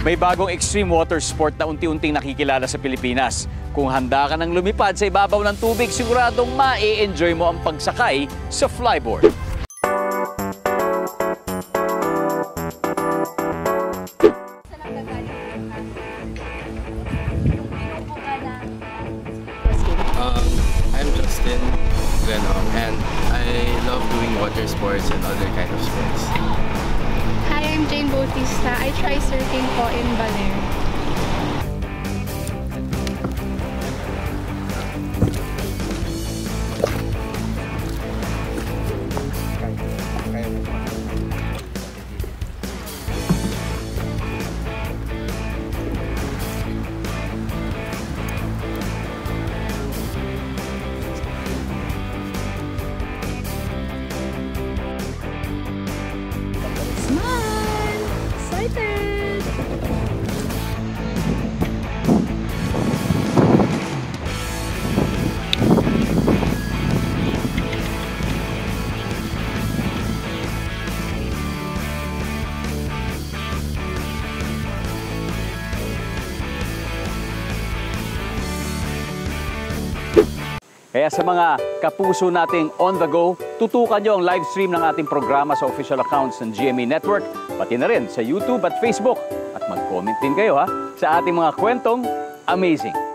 May bagong extreme water sport na unti-unting nakikilala sa Pilipinas. Kung handa ka ng lumipad sa ibabaw ng tubig, siguradong ma-enjoy mo ang pagsakay sa flyboard. I'm Justin Glenong, and I love doing water sports and other kind of sports. Hi, I'm Jane Bautista. I try surfing po in Baler. Smile! Excited! Kaya sa mga kapuso nating on the go, tutukan nyo ang live stream ng ating programa sa official accounts ng GMA Network, pati na rin sa YouTube at Facebook. At mag-comment din kayo sa ating mga kwentong amazing.